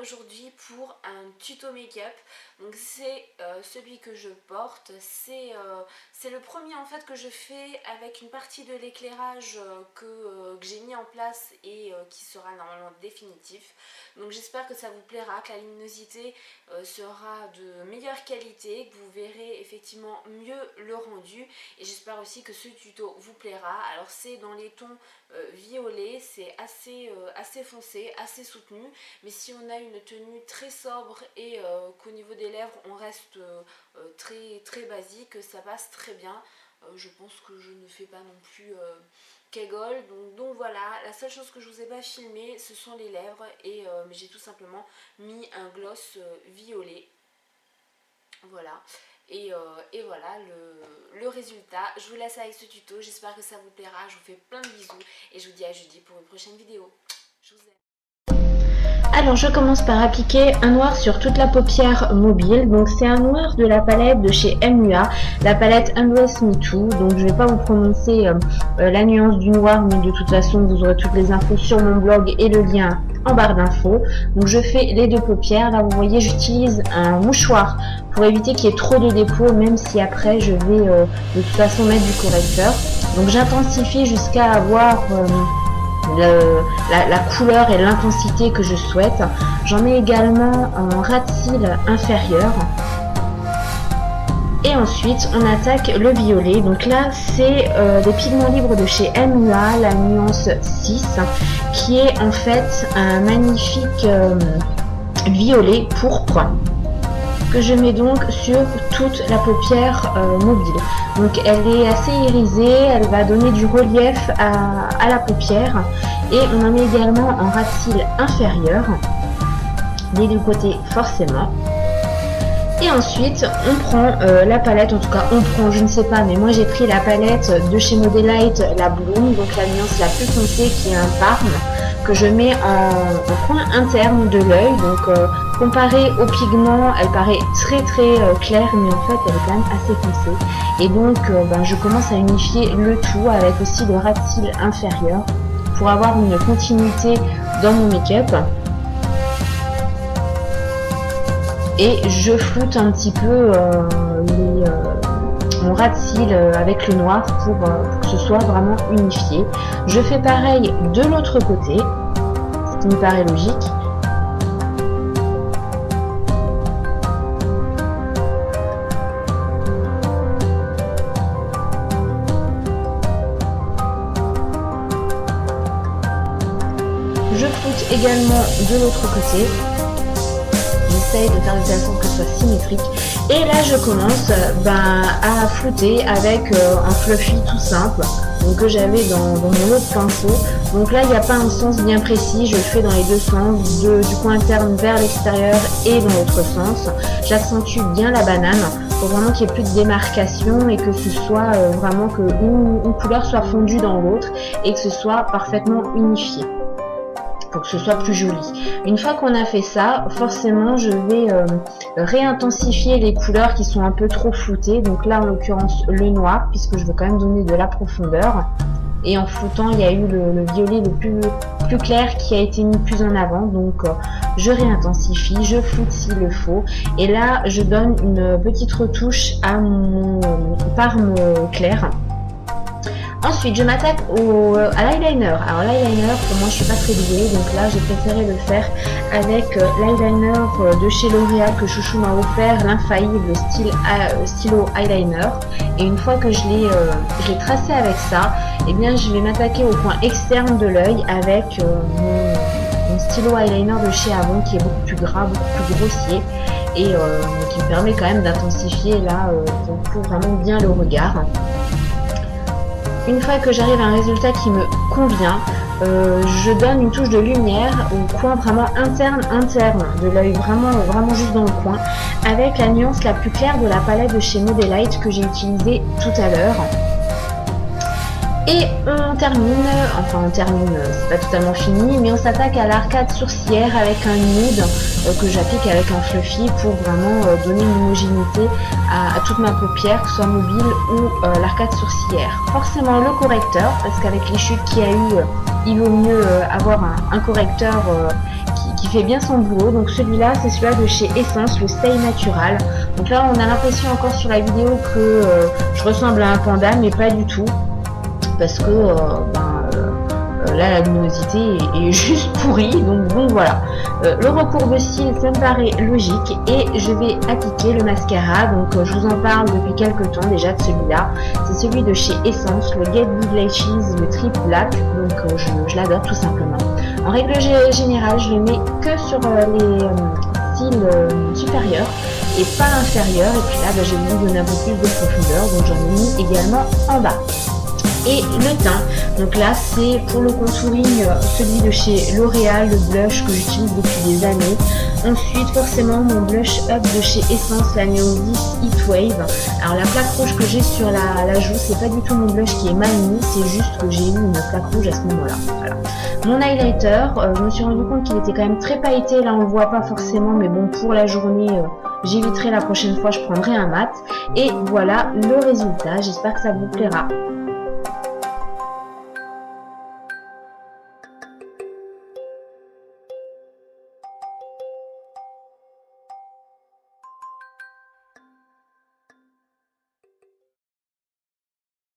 aujourd'hui pour un tuto make-up. Donc c'est celui que je porte, c'est le premier en fait que je fais avec une partie de l'éclairage que j'ai mis en place et qui sera normalement définitif. Donc j'espère que ça vous plaira, que la luminosité sera de meilleure qualité, que vous verrez effectivement mieux le rendu, et j'espère aussi que ce tuto vous plaira. Alors c'est dans les tons violets, c'est assez foncé, assez soutenu, mais si on a une tenue très sobre et qu'au niveau des lèvres on reste très basique, ça passe très bien. Je pense que je ne fais pas non plus Kegel, donc voilà. La seule chose que je vous ai pas filmé, ce sont les lèvres, et mais j'ai tout simplement mis un gloss violet, voilà. Et voilà le résultat. Je vous laisse avec ce tuto, j'espère que ça vous plaira, je vous fais plein de bisous et je vous dis à jeudi pour une prochaine vidéo. Je vous aime. Alors je commence par appliquer un noir sur toute la paupière mobile. Donc c'est un noir de la palette de chez MUA, la palette Undress Me Too. Donc je vais pas vous prononcer la nuance du noir, mais de toute façon vous aurez toutes les infos sur mon blog et le lien en barre d'infos. Donc je fais les deux paupières. Là vous voyez, j'utilise un mouchoir pour éviter qu'il y ait trop de dépôts, même si après je vais de toute façon mettre du correcteur. Donc j'intensifie jusqu'à avoir la couleur et l'intensité que je souhaite. J'en mets également en ras de cils inférieur. Et ensuite on attaque le violet. Donc là c'est des pigments libres de chez MUA, la nuance 6, qui est en fait un magnifique violet pourpre, que je mets donc sur toute la paupière mobile. Donc elle est assez irisée, elle va donner du relief à la paupière, et on en met également en ras de cils inférieur, des deux côtés forcément. Et ensuite on prend la palette, en tout cas on prend, je ne sais pas, mais moi j'ai pris la palette de chez Modelite, la Bloom, donc la nuance la plus foncée, qui est un parme, que je mets en coin interne de l'œil. Donc comparée au pigment, elle paraît très claire, mais en fait elle est quand même assez foncée. Et donc je commence à unifier le tout avec aussi le ras de cils inférieur pour avoir une continuité dans mon make-up. Et je floute un petit peu mon ras de cils avec le noir pour que ce soit vraiment unifié. Je fais pareil de l'autre côté, ce qui me paraît logique. Je floute également de l'autre côté. J'essaye de faire de telle sorte que ce soit symétrique. Et là je commence à flouter avec un fluffy tout simple, donc que j'avais dans mon autre pinceau. Donc là il n'y a pas un sens bien précis, je le fais dans les deux sens, du coin interne vers l'extérieur et dans l'autre sens. J'accentue bien la banane pour vraiment qu'il n'y ait plus de démarcation et que ce soit vraiment qu'une couleur soit fondue dans l'autre et que ce soit parfaitement unifié, pour que ce soit plus joli. Une fois qu'on a fait ça, forcément je vais réintensifier les couleurs qui sont un peu trop floutées. Donc là en l'occurrence le noir, puisque je veux quand même donner de la profondeur. Et en floutant, il y a eu le violet le plus clair qui a été mis plus en avant. Donc je réintensifie, je floute s'il le faut. Et là je donne une petite retouche à mon parme clair. Ensuite, je m'attaque à l'eyeliner. Alors l'eyeliner, pour moi, je suis pas très douée, donc là, j'ai préféré le faire avec l'eyeliner de chez L'Oréal que Chouchou m'a offert, l'infaillible stylo eyeliner. Et une fois que je l'ai tracé avec ça, eh bien, je vais m'attaquer au coin externe de l'œil avec mon stylo eyeliner de chez Avon, qui est beaucoup plus gras, beaucoup plus grossier, et qui me permet quand même d'intensifier là pour vraiment bien le regard. Une fois que j'arrive à un résultat qui me convient, je donne une touche de lumière au coin vraiment interne de l'œil, vraiment juste dans le coin, avec la nuance la plus claire de la palette de chez Modelite que j'ai utilisée tout à l'heure. Et on termine, c'est pas totalement fini, mais on s'attaque à l'arcade sourcilière avec un nude que j'applique avec un fluffy pour vraiment donner une homogénéité à toute ma paupière, que ce soit mobile ou l'arcade sourcilière. Forcément le correcteur, parce qu'avec les chutes qu'il y a eu, il vaut mieux avoir un correcteur qui fait bien son boulot. Donc celui-là, c'est celui-là de chez Essence, le Stay Natural. Donc là, on a l'impression encore sur la vidéo que je ressemble à un panda, mais pas du tout. Parce que là la luminosité est juste pourrie, donc bon voilà. Le recours de cils, ça me paraît logique, et je vais appliquer le mascara. Donc je vous en parle depuis quelques temps déjà de celui-là. C'est celui de chez Essence, le Get Big Lashes, le Trip Black. Donc je l'adore tout simplement. En règle générale, je le mets que sur les cils supérieurs et pas inférieurs. Et puis là, j'ai voulu donner un peu plus de profondeur, donc j'en ai mis également en bas. Et le teint, donc là c'est pour le contouring celui de chez L'Oréal, le blush que j'utilise depuis des années. Ensuite forcément mon blush up de chez Essence, la Neo 10 Heat Wave. Alors la plaque rouge que j'ai sur la joue, c'est pas du tout mon blush qui est mal mis, c'est juste que j'ai eu une plaque rouge à ce moment là. Voilà. Mon highlighter, je me suis rendu compte qu'il était quand même très pailleté, là on le voit pas forcément, mais bon pour la journée j'éviterai, la prochaine fois je prendrai un mat. Et voilà le résultat, j'espère que ça vous plaira.